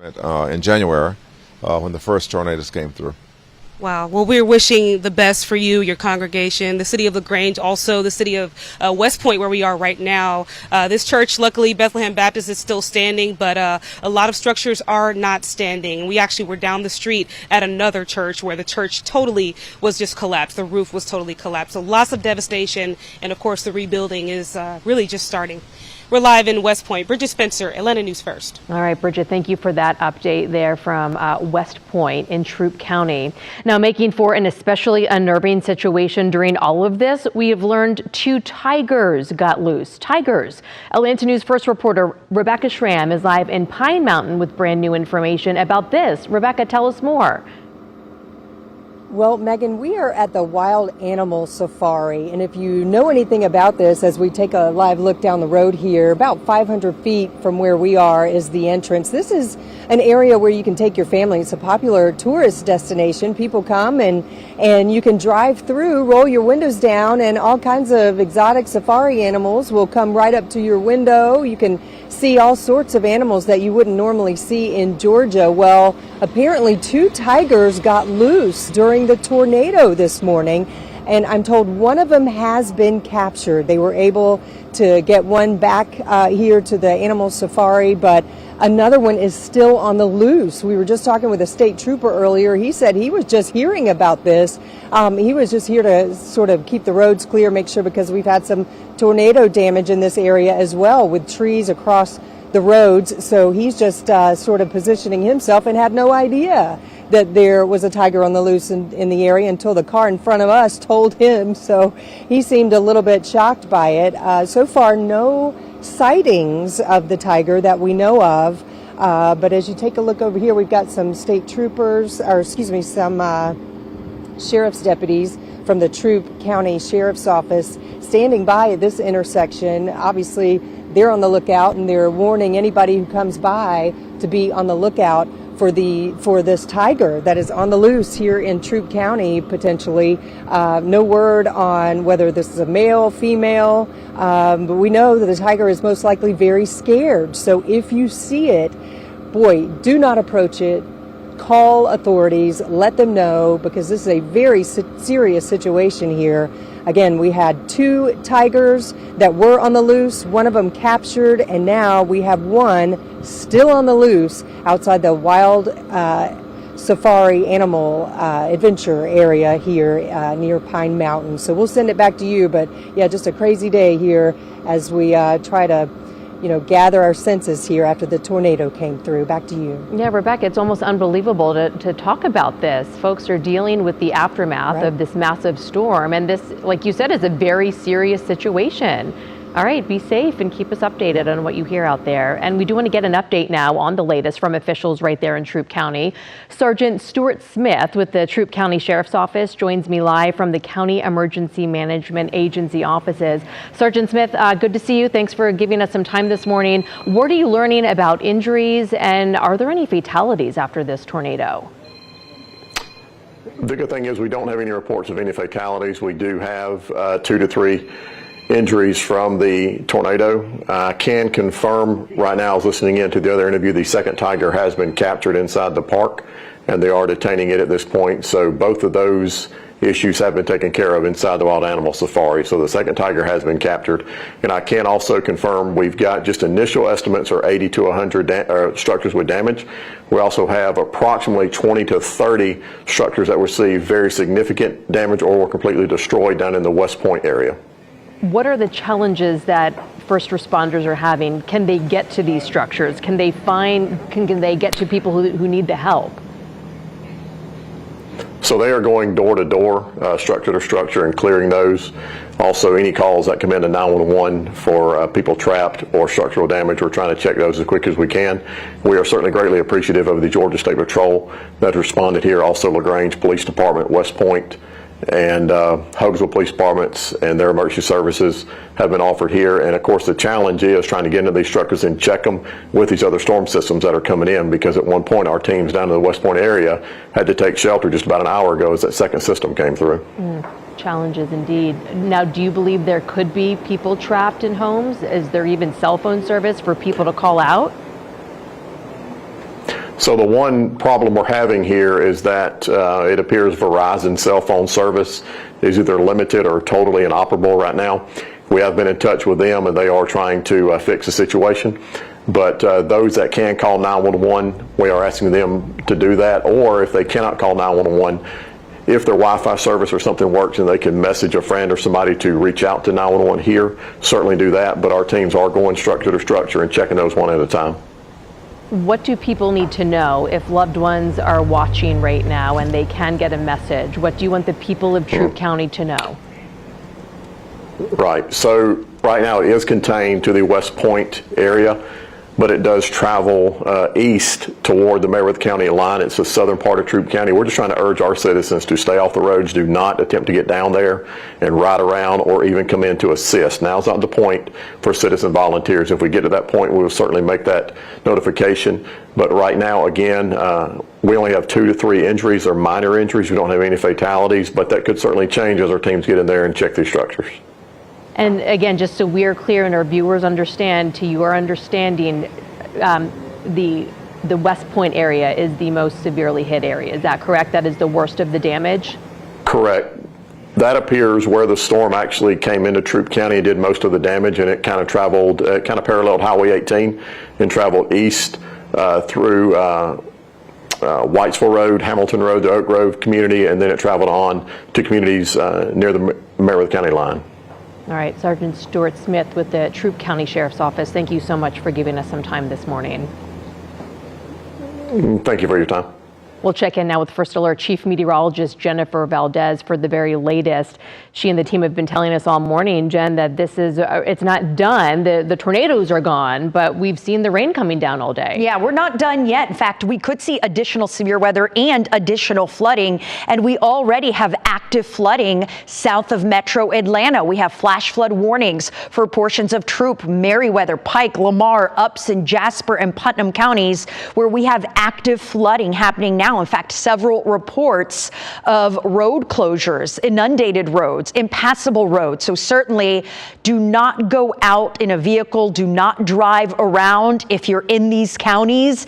In January when the first tornadoes came through. Wow. Well, we're wishing the best for you, your congregation, the city of LaGrange, also the city of West Point, where we are right now. This church, luckily, Bethlehem Baptist is still standing, but a lot of structures are not standing. We actually were down the street at another church where the church totally was just collapsed. The roof was totally collapsed. So lots of devastation. And of course, the rebuilding is really just starting. We're live in West Point. Bridget Spencer, Atlanta News First. All right, Bridget, thank you for that update there from West Point in Troup County. Now, making for an especially unnerving situation during all of this, we have learned 2 tigers got loose. Tigers. Atlanta News First reporter Rebekka Schramm is live in Pine Mountain with brand new information about this. Rebekka, tell us more. Well, Megan, we are at the Wild Animal Safari, and if you know anything about this, as we take a live look down the road here, about 500 feet from where we are is the entrance. This is an area where you can take your family. It's a popular tourist destination. People come and you can drive through, roll your windows down, and all kinds of exotic safari animals will come right up to your window. You can see all sorts of animals that you wouldn't normally see in Georgia. Well, apparently 2 tigers got loose during the tornado this morning, and I'm told one of them has been captured. They were able to get one back here to the animal safari, but another one is still on the loose. We were just talking with a state trooper earlier. He said he was just hearing about this. He was just here to sort of keep the roads clear, make sure, because we've had some tornado damage in this area as well with trees across the roads. So he's just sort of positioning himself and had no idea that there was a tiger on the loose in the area until the car in front of us told him. So he seemed a little bit shocked by it. So far, no sightings of the tiger that we know of. But as you take a look over here, we've got some state troopers, or excuse me, some sheriff's deputies from the Troup County Sheriff's Office standing by at this intersection. Obviously, they're on the lookout, and they're warning anybody who comes by to be on the lookout for this tiger that is on the loose here in Troup County, potentially. No word on whether this is a male, female, but we know that the tiger is most likely very scared. So if you see it, boy, do not approach it. Call authorities, let them know, because this is a very serious situation here. Again, we had 2 tigers that were on the loose, one of them captured, and now we have one still on the loose outside the Wild Safari Animal Adventure area here near Pine Mountain. So we'll send it back to you, but yeah, just a crazy day here as we try to gather our senses here after the tornado came through. Back to you. Yeah, Rebekka, it's almost unbelievable to talk about this. Folks are dealing with the aftermath of this massive storm, and this, like you said, is a very serious situation. All right, be safe and keep us updated on what you hear out there. And we do want to get an update now on the latest from officials right there in Troup County. Sergeant Stuart Smith with the Troup County Sheriff's Office joins me live from the County Emergency Management Agency offices. Sergeant Smith, good to see you. Thanks for giving us some time this morning. What are you learning about injuries, and are there any fatalities after this tornado? The good thing is we don't have any reports of any fatalities. We do have 2 to 3 injuries from the tornado. I can confirm right now, I was listening in to the other interview, the second tiger has been captured inside the park, and they are detaining it at this point. So both of those issues have been taken care of inside the Wild Animal Safari. So the second tiger has been captured. And I can also confirm we've got just initial estimates are 80 to 100 structures with damage. We also have approximately 20 to 30 structures that received very significant damage or were completely destroyed down in the West Point area. What are the challenges that first responders are having? Can they get to these structures? Can they get to people who need the help? So they are going door to door, structure to structure, and clearing those. Also, any calls that come into 911 for people trapped or structural damage, we're trying to check those as quick as we can. We are certainly greatly appreciative of the Georgia State Patrol that responded here, also LaGrange Police Department, West Point, and Hogansville Police Departments and their emergency services have been offered here. And of course the challenge is trying to get into these structures and check them with these other storm systems that are coming in, because at one point our teams down in the West Point area had to take shelter just about an hour ago as that second system came through. Challenges indeed. Now, do you believe there could be people trapped in homes? Is there even cell phone service for people to call out? So the one problem we're having here is that it appears Verizon cell phone service is either limited or totally inoperable right now. We have been in touch with them, and they are trying to fix the situation. But those that can call 911, we are asking them to do that. Or if they cannot call 911, if their Wi-Fi service or something works and they can message a friend or somebody to reach out to 911 here, certainly do that. But our teams are going structure to structure and checking those one at a time. What do people need to know if loved ones are watching right now and they can get a message? What do you want the people of Troup County to know? Right. So right now it is contained to the West Point area, but it does travel east toward the Meriwether County line. It's the southern part of Troup County. We're just trying to urge our citizens to stay off the roads, do not attempt to get down there and ride around or even come in to assist. Now's not the point for citizen volunteers. If we get to that point, we will certainly make that notification. But right now, again, we only have 2 to 3 injuries or minor injuries. We don't have any fatalities, but that could certainly change as our teams get in there and check these structures. And again, just so we're clear and our viewers understand, to your understanding, the West Point area is the most severely hit area. Is that correct? That is the worst of the damage? Correct. That appears where the storm actually came into Troup County and did most of the damage, and it kind of traveled, kind of paralleled Highway 18 and traveled east through Whitesville Road, Hamilton Road, the Oak Grove community, and then it traveled on to communities near the Meriwether County line. All right, Sergeant Stuart Smith with the Troup County Sheriff's Office, thank you so much for giving us some time this morning. Thank you for your time. We'll check in now with First Alert Chief Meteorologist Jennifer Valdez for the very latest. She and the team have been telling us all morning, Jen, that this is, it's not done. The tornadoes are gone, but we've seen the rain coming down all day. Yeah, we're not done yet. In fact, we could see additional severe weather and additional flooding, and we already have active flooding south of Metro Atlanta. We have flash flood warnings for portions of Troup, Meriwether, Pike, Lamar, Upson, Jasper, and Putnam counties, where we have active flooding happening now. In fact, several reports of road closures, inundated roads, impassable roads. So certainly do not go out in a vehicle. Do not drive around if you're in these counties,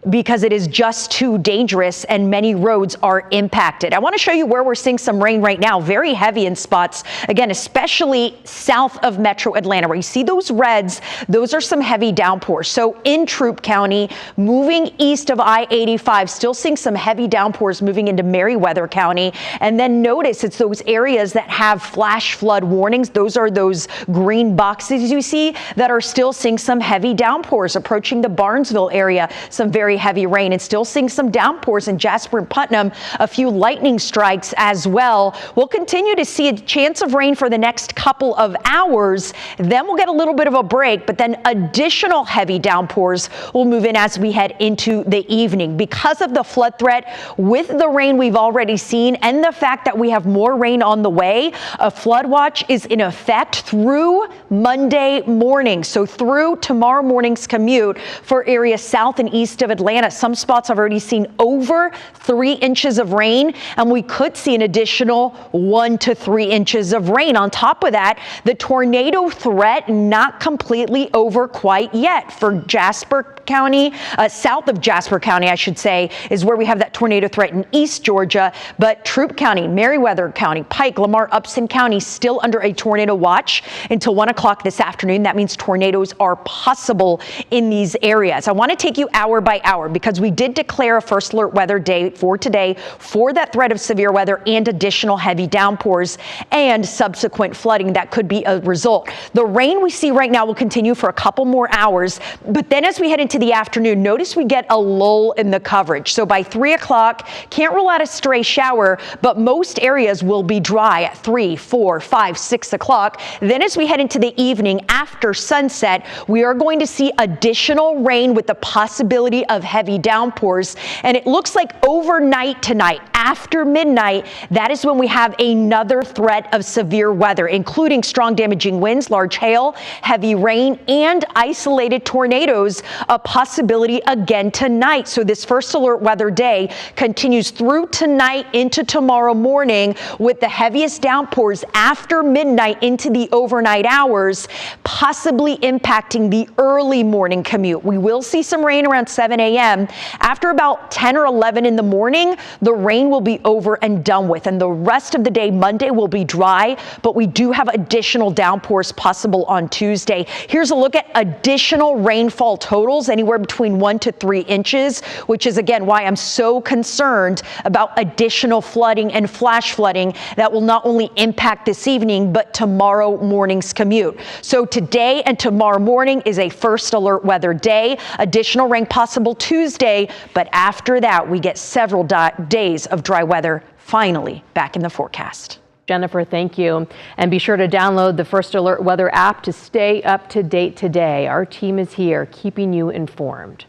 because it is just too dangerous and many roads are impacted. I want to show you where we're seeing some rain right now, very heavy in spots, again, especially south of Metro Atlanta, where you see those reds, those are some heavy downpours. So in Troup County, moving east of I-85, still seeing some heavy downpours moving into Meriwether County. And then notice it's those areas that have flash flood warnings. Those are those green boxes you see that are still seeing some heavy downpours approaching the Barnesville area, some very heavy rain, and still seeing some downpours in Jasper and Putnam, a few lightning strikes as well. We'll continue to see a chance of rain for the next couple of hours. Then we'll get a little bit of a break, but then additional heavy downpours will move in as we head into the evening. Because of the flood threat, with the rain we've already seen and the fact that we have more rain on the way, a flood watch is in effect through Monday morning. So through tomorrow morning's commute for areas south and east of Atlanta. Some spots have already seen over 3 inches of rain, and we could see an additional 1 to 3 inches of rain. On top of that, the tornado threat not completely over quite yet. For Jasper County, south of Jasper County, I should say, is where we have that tornado threat in East Georgia. But Troup County, Meriwether County, Pike, Lamar, Upson County still under a tornado watch until 1 o'clock this afternoon. That means tornadoes are possible in these areas. I want to take you hour by hour because we did declare a first alert weather day for today for that threat of severe weather and additional heavy downpours and subsequent flooding that could be a result. The rain we see right now will continue for a couple more hours, but then as we head into the afternoon, notice we get a lull in the coverage. So by 3 o'clock, can't rule out a stray shower, but most areas will be dry at 3, 4, 5, 6 o'clock. Then as we head into the evening after sunset, we are going to see additional rain with the possibility of heavy downpours. And it looks like overnight tonight, after midnight, that is when we have another threat of severe weather, including strong damaging winds, large hail, heavy rain, and isolated tornadoes, a possibility again tonight. So this first alert weather day continues through tonight into tomorrow morning with the heaviest downpours after midnight into the overnight hours, possibly impacting the early morning commute. We will see some rain around 7 a.m. After about 10 or 11 in the morning, the rain will be over and done with, and the rest of the day, Monday, will be dry, but we do have additional downpours possible on Tuesday. Here's a look at additional rainfall totals, anywhere between 1 to 3 inches, which is again why I'm so concerned about additional flooding and flash flooding that will not only impact this evening, but tomorrow morning's commute. So today and tomorrow morning is a first alert weather day. Additional rain possible Tuesday, but after that, we get several days of dry weather finally back in the forecast. Jennifer, thank you. And be sure to download the First Alert Weather app to stay up to date today. Our team is here keeping you informed.